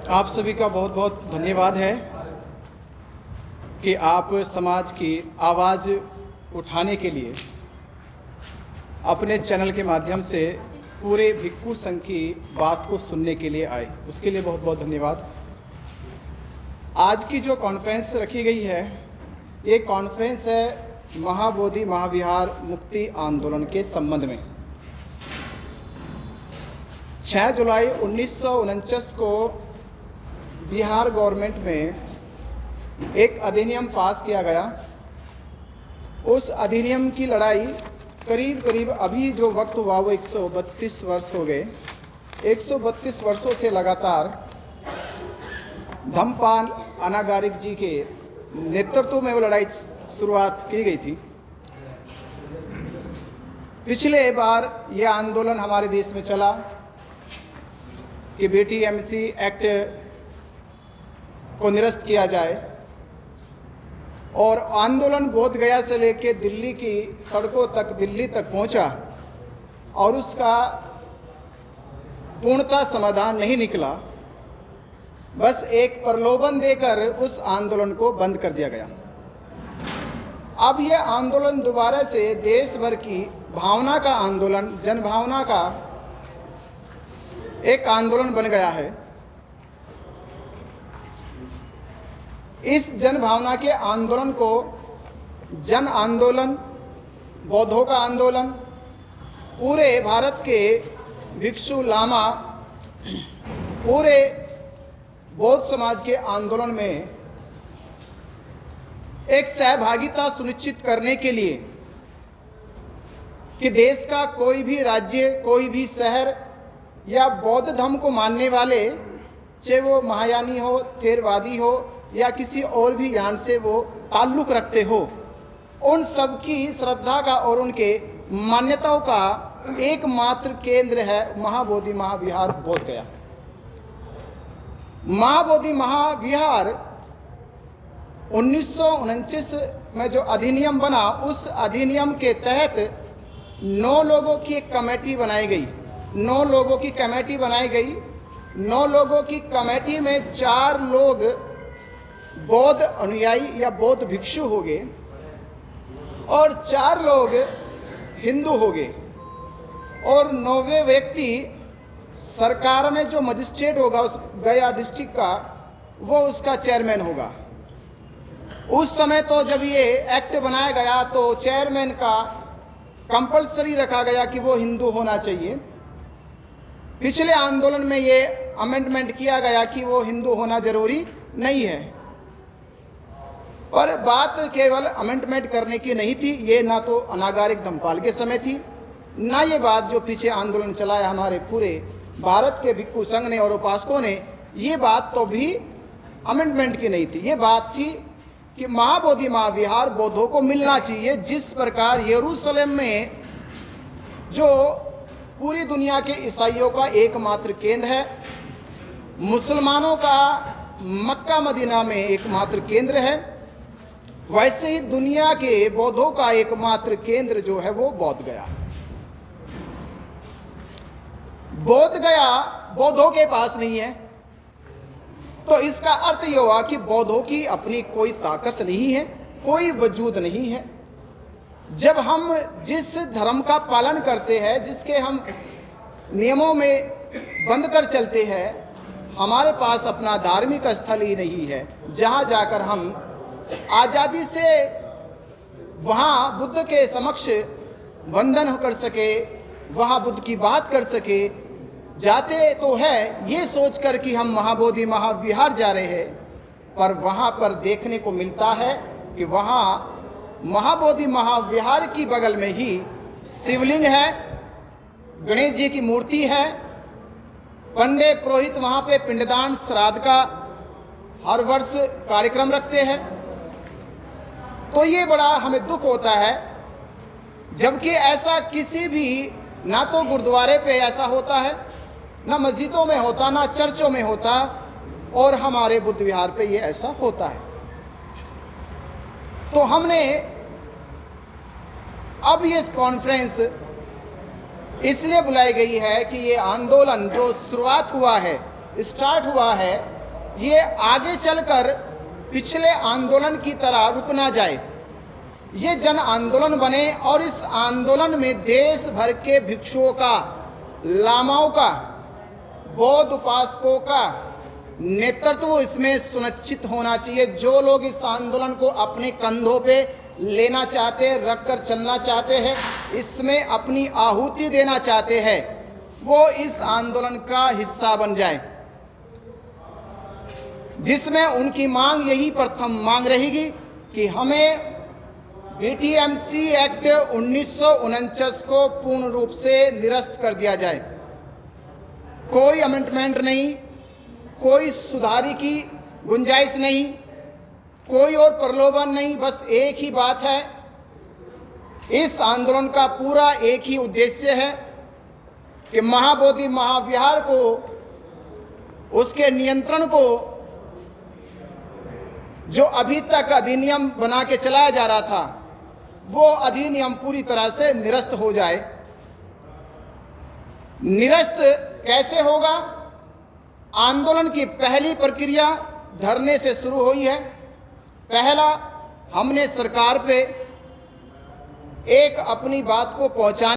आप सभी का बहुत बहुत धन्यवाद है कि आप समाज की आवाज़ उठाने के लिए अपने चैनल के माध्यम से पूरे भिक्खु संघ की बात को सुनने के लिए आए। उसके लिए बहुत बहुत धन्यवाद। आज की जो कॉन्फ्रेंस रखी गई है, ये कॉन्फ्रेंस है महाबोधि महाविहार मुक्ति आंदोलन के संबंध में। 6 जुलाई 1949 को बिहार गवर्नमेंट में एक अधिनियम पास किया गया। उस अधिनियम की लड़ाई करीब अभी जो वक्त हुआ वो 132 वर्ष हो गए। 132 वर्षों से लगातार धम्मपाल अनागारिक जी के नेतृत्व में वो लड़ाई शुरुआत की गई थी। पिछले बार ये आंदोलन हमारे देश में चला कि BTMC एक्ट को निरस्त किया जाए, और आंदोलन बोध गया से लेकर दिल्ली की सड़कों तक, दिल्ली तक पहुंचा और उसका पूर्णतः समाधान नहीं निकला। बस एक प्रलोभन देकर उस आंदोलन को बंद कर दिया गया। अब यह आंदोलन दोबारा से देश भर की भावना का आंदोलन, जनभावना का एक आंदोलन बन गया है। इस जन भावना के आंदोलन को जन आंदोलन, बौद्धों का आंदोलन, पूरे भारत के भिक्षु लामा, पूरे बौद्ध समाज के आंदोलन में एक सहभागिता सुनिश्चित करने के लिए कि देश का कोई भी राज्य, कोई भी शहर या बौद्ध धर्म को मानने वाले, चाहे वो महायानी हो, थेरवादी हो या किसी और भी यान से वो ताल्लुक़ रखते हो, उन सब की श्रद्धा का और उनके मान्यताओं का एकमात्र केंद्र है महाबोधि महाविहार बोध गया। महाबोधि महाविहार 1949 में जो अधिनियम बना, उस अधिनियम के तहत 9 लोगों की एक कमेटी बनाई गई। 9 लोगों की कमेटी बनाई गई। 9 लोगों की कमेटी में 4 लोग बौद्ध अनुयायी या बौद्ध भिक्षु हो गए और 4 लोग हिंदू हो गए, और 9वें व्यक्ति सरकार में जो मजिस्ट्रेट होगा उस गया डिस्ट्रिक्ट का, वो उसका चेयरमैन होगा। उस समय तो जब ये एक्ट बनाया गया तो चेयरमैन का कंपलसरी रखा गया कि वो हिंदू होना चाहिए। पिछले आंदोलन में ये अमेंडमेंट किया गया कि वो हिंदू होना जरूरी नहीं है, पर बात केवल अमेंडमेंट करने की नहीं थी। ये ना तो अनागारिक धम्मपाल के समय थी, ना ये बात जो पीछे आंदोलन चलाया हमारे पूरे भारत के भिक्खु संघ ने और उपासकों ने, ये बात तो भी अमेंडमेंट की नहीं थी। ये बात थी कि महाबोधि महाविहार बौद्धों को मिलना चाहिए। जिस प्रकार यरूशलेम में जो पूरी दुनिया के ईसाइयों का एकमात्र केंद्र है, मुसलमानों का मक्का मदीना में एकमात्र केंद्र है, वैसे ही दुनिया के बौद्धों का एकमात्र केंद्र जो है वो बोध गया। बोध गया बौद्धों के पास नहीं है, तो इसका अर्थ यह हुआ कि बौद्धों की अपनी कोई ताकत नहीं है, कोई वजूद नहीं है। जब हम जिस धर्म का पालन करते हैं, जिसके हम नियमों में बंद कर चलते हैं, हमारे पास अपना धार्मिक स्थल ही नहीं है जहाँ जाकर हम आज़ादी से वहाँ बुद्ध के समक्ष वंदन कर सके, वहाँ बुद्ध की बात कर सके। जाते तो है ये सोचकर कि हम महाबोधि महाविहार जा रहे हैं, पर वहाँ पर देखने को मिलता है कि वहाँ महाबोधि महाविहार की बगल में ही शिवलिंग है, गणेश जी की मूर्ति है, पंडित पुरोहित वहाँ पे पिंडदान श्राद्ध का हर वर्ष कार्यक्रम रखते हैं। तो ये बड़ा हमें दुख होता है, जबकि ऐसा किसी भी, ना तो गुरुद्वारे पे ऐसा होता है, ना मस्जिदों में होता, ना चर्चों में होता, और हमारे बुद्ध विहार पे ये ऐसा होता है। तो हमने अब ये कॉन्फ्रेंस इसलिए बुलाई गई है कि ये आंदोलन जो शुरुआत हुआ है स्टार्ट हुआ है, ये आगे चलकर पिछले आंदोलन की तरह रुक ना जाए, ये जन आंदोलन बने और इस आंदोलन में देश भर के भिक्षुओं का, लामाओं का, बौद्ध उपासकों का नेतृत्व इसमें सुनिश्चित होना चाहिए। जो लोग इस आंदोलन को अपने कंधों पे लेना चाहते हैं, रख कर चलना चाहते हैं, इसमें अपनी आहुति देना चाहते हैं, वो इस आंदोलन का हिस्सा बन जाए, जिसमें उनकी मांग यही प्रथम मांग रहेगी कि हमें बीटीएमसी एक्ट 1949 को पूर्ण रूप से निरस्त कर दिया जाए। कोई अमेंडमेंट नहीं, कोई सुधारी की गुंजाइश नहीं, कोई और प्रलोभन नहीं, बस एक ही बात है। इस आंदोलन का पूरा एक ही उद्देश्य है कि महाबोधि महाविहार को, उसके नियंत्रण को, जो अभी तक अधिनियम बना के चलाया जा रहा था, वो अधिनियम पूरी तरह से निरस्त हो जाए। निरस्त कैसे होगा? आंदोलन की पहली प्रक्रिया धरने से शुरू हुई है। पहला, हमने सरकार पे एक अपनी बात को पहुंचाने